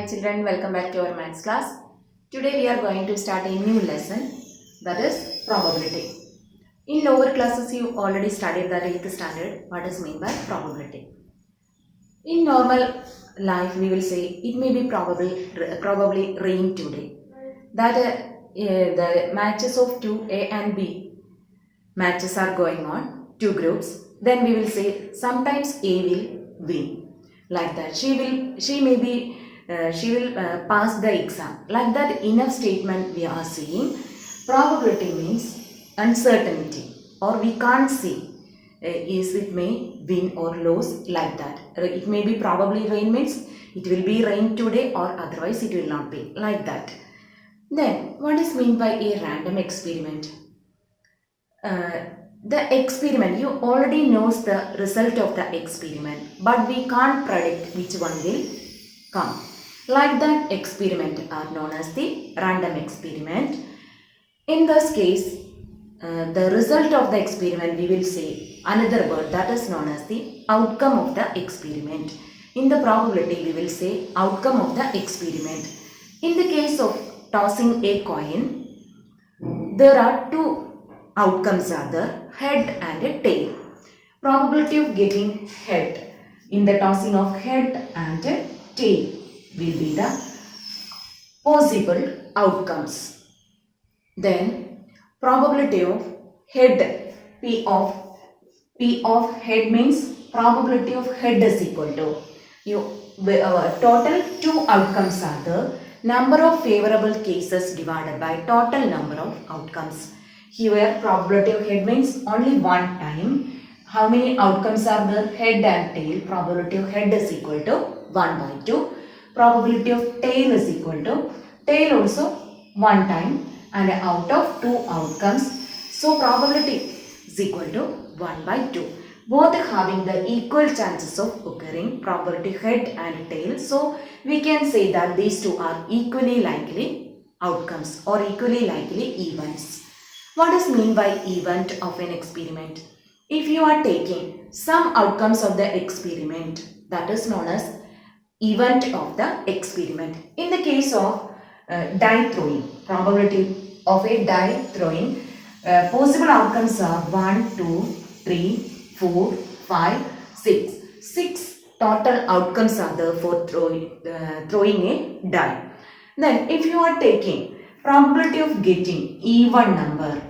children, welcome back to our maths class. Today we are going to start a new lesson, that is probability. In lower classes you already studied the 8th standard, what is meant by probability. In normal life we will say it may be probably rain today. That the matches of 2A and B matches are going on, two groups. Then we will say sometimes A will win. Like that she will pass the exam. Like that, in a statement we are saying probability means uncertainty, or we can't see is it may win or lose. Like that, it may be probably rain means it will be rain today or otherwise it will not be. Like that. Then what is meant by a random experiment? The experiment, you already knows the result of the experiment, but we can't predict which one will come. Like that, experiment are known as the random experiment. In this case, the result of the experiment we will say another word, that is known as the outcome of the experiment. In the probability we will say outcome of the experiment. In the case of tossing a coin, there are two outcomes are there, head and a tail. Probability of getting head in the tossing of head and a tail will be the possible outcomes. Then probability of head, P of head means probability of head is equal to total two outcomes are the number of favorable cases divided by total number of outcomes. Here probability of head means only one time. How many outcomes are there? Head and tail. Probability of head is equal to 1 by 2. Probability of tail is equal to tail also one time, and out of two outcomes. So probability is equal to 1 by 2. Both having the equal chances of occurring, probability head and tail. So we can say that these two are equally likely outcomes or equally likely events. What is mean by event of an experiment? If you are taking some outcomes of the experiment, that is known as event of the experiment. In the case of die throwing, probability of a die throwing, possible outcomes are 1, 2, 3, 4, 5, 6. 6 total outcomes are there for throwing a die. Then if you are taking probability of getting even number,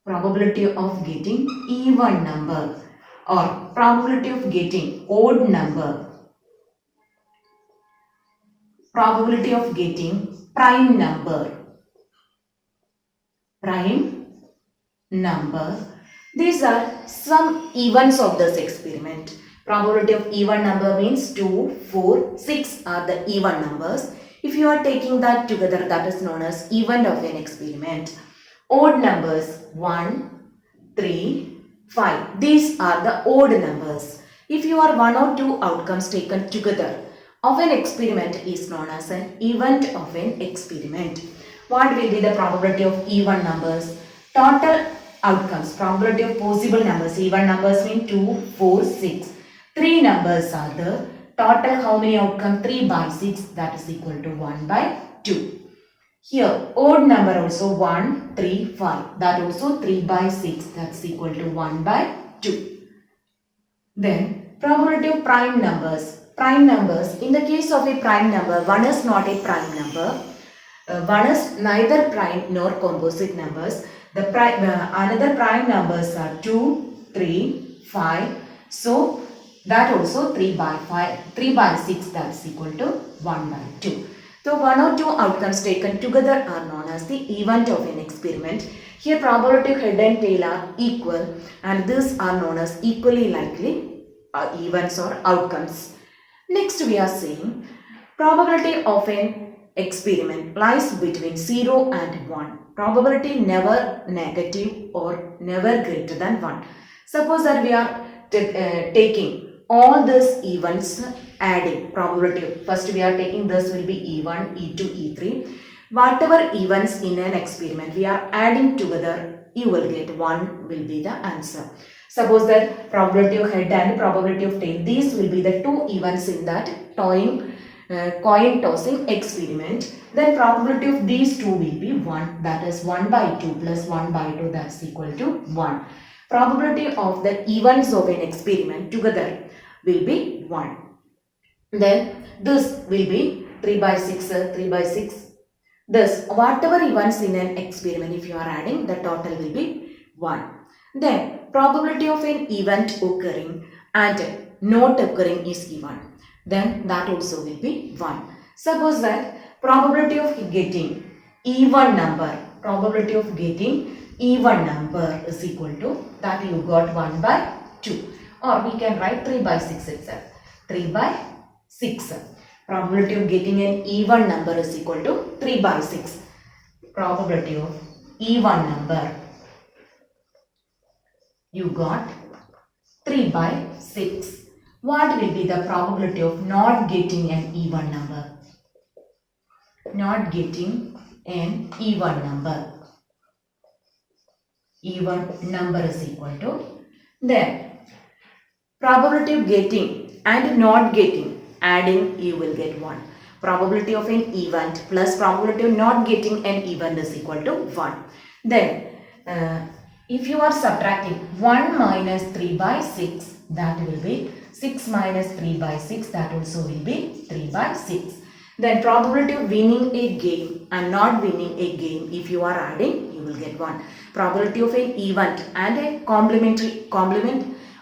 probability of getting even number, or probability of getting odd number, probability of getting prime number, these are some events of this experiment. Probability of even number means 2, 4, 6 are the even numbers. If you are taking that together, that is known as event of an experiment. Odd numbers 1, 3, 5. These are the odd numbers. If you are one or two outcomes taken together of an experiment is known as an event of an experiment. What will be the probability of even numbers? Total outcomes, probability of possible numbers. Even numbers mean 2, 4, 6. 3 numbers are the total. How many outcomes? 3 by 6, that is equal to 1 by 2. Here odd number also 1, 3, 5, that also 3 by 6, that's equal to 1 by 2. Then probability of prime numbers. Prime numbers, in the case of a prime number, one is not a prime number. One is neither prime nor composite numbers. The another prime numbers are 2, 3, 5. So that also 3 by 5, 3 by 6, that's equal to 1 by 2. So one or two outcomes taken together are known as the event of an experiment. Here probability of head and tail are equal, and these are known as equally likely events or outcomes. Next we are saying probability of an experiment lies between 0 and 1. Probability never negative or never greater than 1. Suppose that we are taking all these events, adding probability. First we are taking this will be E1, E2, E3. Whatever events in an experiment we are adding together, you will get 1 will be the answer. Suppose that probability of head and probability of tail, these will be the two events in that toying coin tossing experiment, then probability of these two will be 1, that is 1 by 2 plus 1 by 2, that's equal to 1. Probability of the events of an experiment together will be 1. Then this will be 3 by 6, 3 by 6. Thus, whatever events in an experiment, if you are adding, the total will be 1. Then, probability of an event occurring and not occurring is given. Then, that also will be 1. Suppose that probability of getting even number, probability of getting even number is equal to, that you got 1 by 2. Or we can write 3 by 6 itself. 3 by 6. Probability of getting an even number is equal to 3 by 6. Probability of even number, you got 3 by 6. What will be the probability of not getting an even number? Not getting an even number. Even number is equal to, then probability of getting and not getting, adding you will get 1. Probability of an event plus probability of not getting an event is equal to 1. Then if you are subtracting 1 minus 3 by 6, that will be 6 minus 3 by 6, that also will be 3 by 6. Then probability of winning a game and not winning a game, if you are adding, you will get 1. Probability of an event and a complement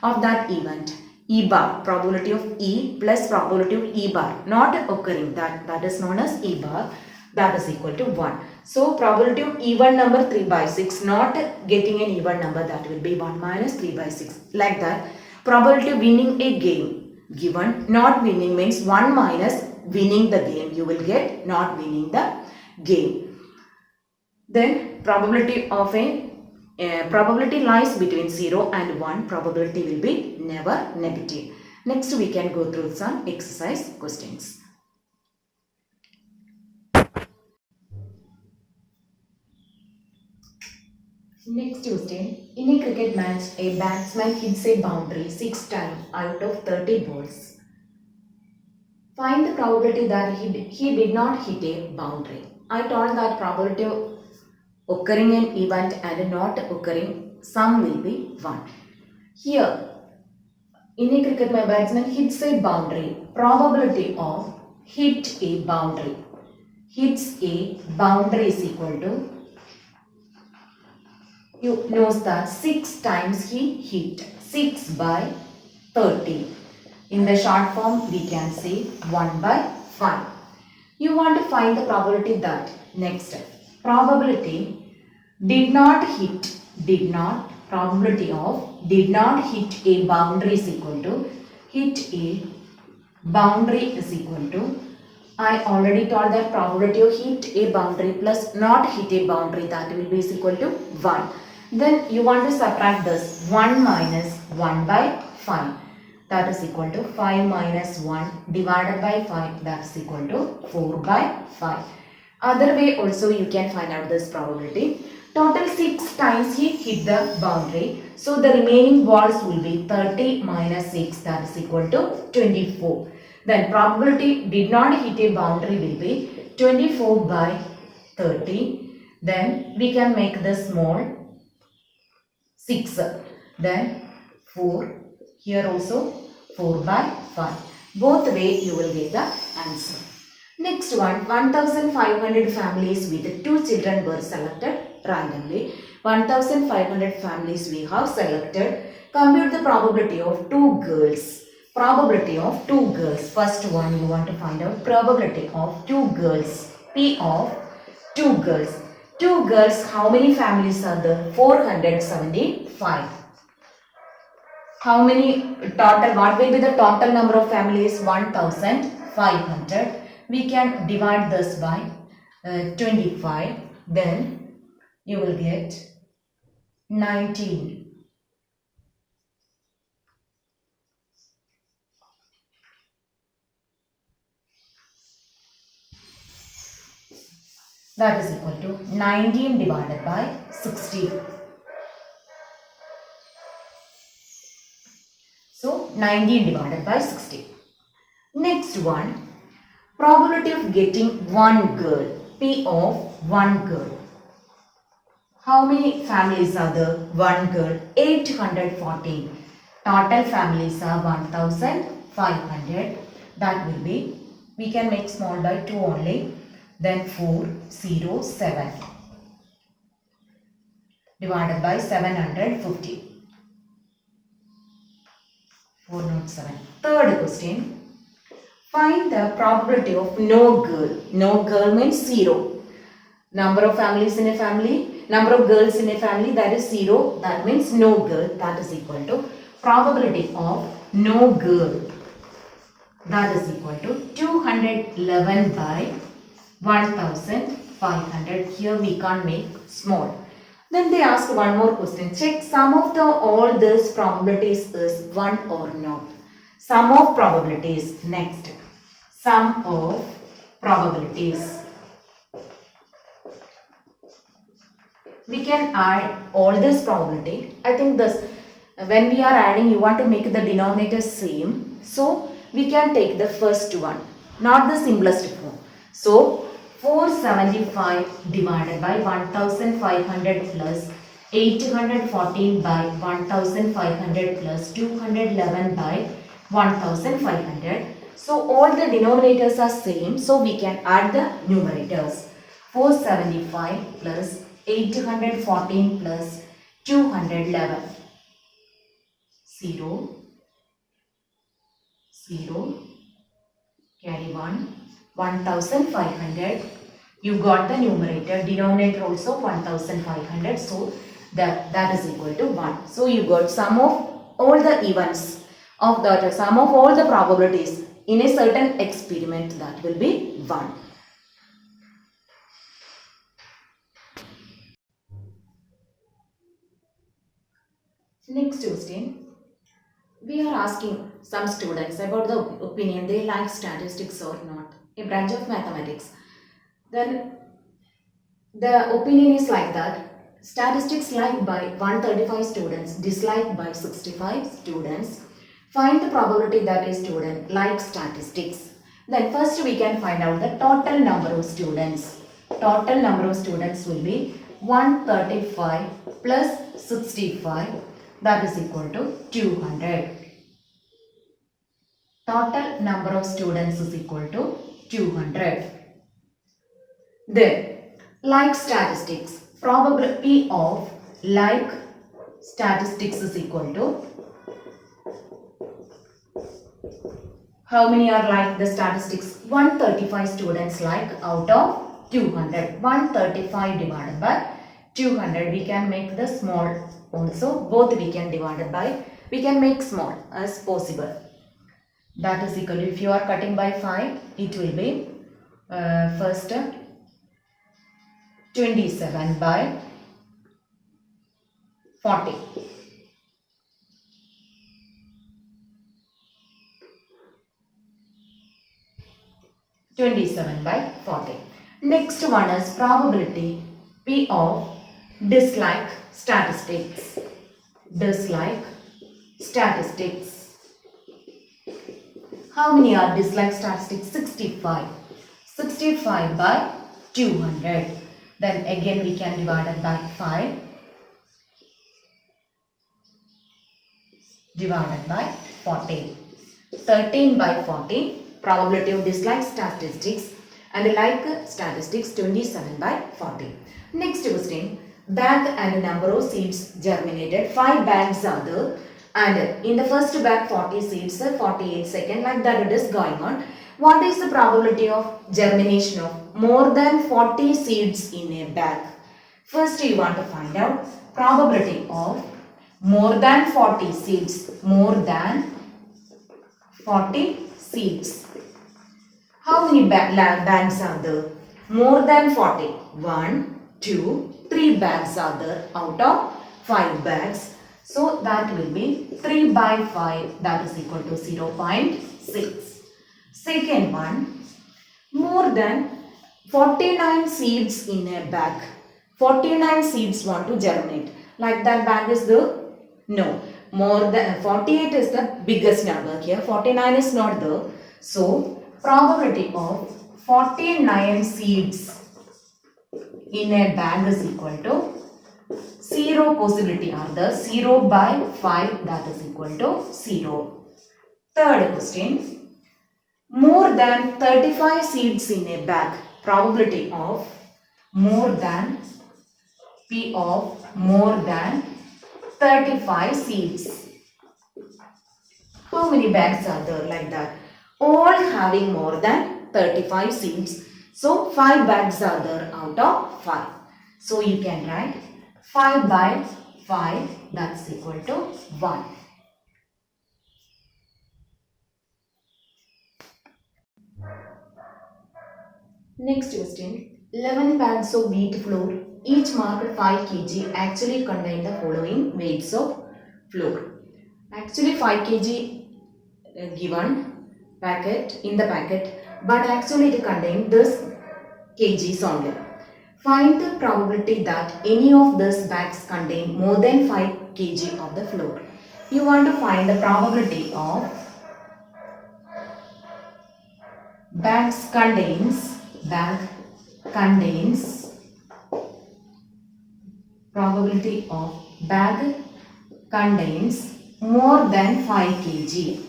of that event, E bar, probability of E plus probability of E bar not occurring, that is known as E bar, that is equal to 1. So probability of even number 3 by 6, not getting an even number, that will be 1 minus 3 by 6. Like that, probability of winning a game given, not winning means 1 minus winning the game, you will get not winning the game. Then probability of a probability lies between 0 and 1, probability will be never negative. Next we can go through some exercise questions. Next question, in a cricket match, a batsman hits a boundary 6 times out of 30 balls. Find the probability that he did not hit a boundary. I told that probability of occurring an event and not occurring, sum will be 1. Here, in a cricket, my batsman hits a boundary. Probability of hit a boundary. Hits a boundary is equal to, you knows that 6 times he hit, 6 by 30. In the short form, we can say 1 by 5. You want to find the probability that, next, probability did not hit, probability of did not hit a boundary is equal to, hit a boundary is equal to, I already told that probability of hit a boundary plus not hit a boundary, that will be is equal to 1. Then you want to subtract this, 1 minus 1 by 5. That is equal to 5 minus 1 divided by 5, that is equal to 4 by 5. Other way also you can find out this probability. Total 6 times he hit the boundary. So the remaining balls will be 30 minus 6, that is equal to 24. Then probability did not hit a boundary will be 24 by 30. Then we can make this small 6. Then 4. Here also 4 by 5. Both way you will get the answer. Next one, 1500 families with 2 children were selected randomly. 1500 families we have selected. Compute the probability of 2 girls. Probability of 2 girls. First one you want to find out probability of 2 girls. P of 2 girls. 2 girls, how many families are there? 475. How many total? What will be the total number of families? 1500. We can divide this by 25. Then you will get 19. That is equal to 19 divided by 60. So 19 divided by 60. Next one, Probability of getting one girl, P of one girl. How many families are there? One girl, 814. Total families are 1500. That will be, we can make small by 2 only. Then 407 divided by 750. 407. Third question. Find the probability of no girl. No girl means 0. Number of families in a family, number of girls in a family, that is 0. That means no girl. That is equal to probability of no girl. That is equal to 211 by 1500. Here we can't make small. Then they ask one more question. Check sum of all these probabilities is 1 or not. Sum of probabilities. Next. Sum of probabilities. We can add all this probability. I think this, when we are adding, you want to make the denominator same. So we can take the first one, not the simplest form. So 475 divided by 1500 plus 814 by 1500 plus 211 by 1500. So all the denominators are same. So we can add the numerators. 475 plus 814 plus 211. 0, 0, carry 1, 1500. You got the numerator, denominator also 1500. So that is equal to 1. So you got sum of all the events of the sum of all the probabilities in a certain experiment, that will be 1. Next question. We are asking some students about the opinion they like statistics or not, a branch of mathematics. Then the opinion is like that. Statistics liked by 135 students, disliked by 65 students. Find the probability that a student likes statistics. Then first we can find out the total number of students. Total number of students will be 135 plus 65, that is equal to 200. Total number of students is equal to 200. Then, like statistics, probability of like statistics is equal to, how many are like the statistics? 135 students like out of 200. 135 divided by 200. We can make the small also. Both we can divide it by, we can make small as possible. That is equal to, if you are cutting by 5, it will be first 27 by 40. 27 by 40. Next one is probability P of dislike statistics. Dislike statistics. How many are dislike statistics? 65. 65 by 200. Then again we can divide it by 5. Divided by 40. 13 by 40. Probability of dislike statistics, and like statistics 27 by 40. Next question. Bag and number of seeds germinated. 5 bags are there, and in the first bag 40 seeds, 48 second, like that it is going on. What is the probability of germination of more than 40 seeds in a bag? First you want to find out probability of more than 40 seeds. More than 40 seeds. How many bags are there? More than 40. 1, 2, 3 bags are there out of 5 bags. So that will be 3 by 5, that is equal to 0.6. Second one, more than 49 seeds in a bag. 49 seeds want to germinate. Like that bag is there? No. More than 48 is the biggest number here. 49 is not there. So probability of 49 seeds in a bag is equal to 0 possibility are the 0 by 5 that is equal to 0. Third question, more than 35 seeds in a bag, probability of more than P of more than 35 seeds. How many bags are there like that? All having more than 35 seeds. So 5 bags are there out of 5. So you can write 5 by 5 that's equal to 1. Next question. 11 bags of wheat flour, each marked 5 kg, actually contain the following weights of flour. Actually 5 kg given packet in the packet, but actually it contains this kgs only. Find the probability that any of these bags contain more than 5 kg of the flour. You want to find the probability of bag contains probability of bag contains more than 5 kg.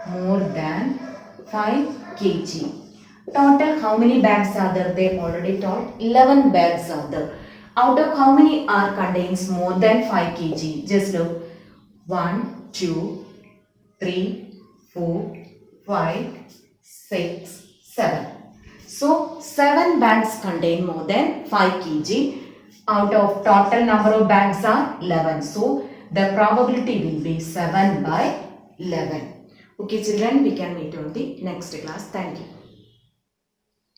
More than 5 kg. Total how many bags are there? They already told 11 bags are there. Out of how many are contains more than 5 kg? Just look. 1, 2, 3, 4, 5, 6, 7. So 7 bags contain more than 5 kg. Out of total number of bags are 11. So the probability will be 7 by 11. Okay children, we can meet on the next class. Thank you.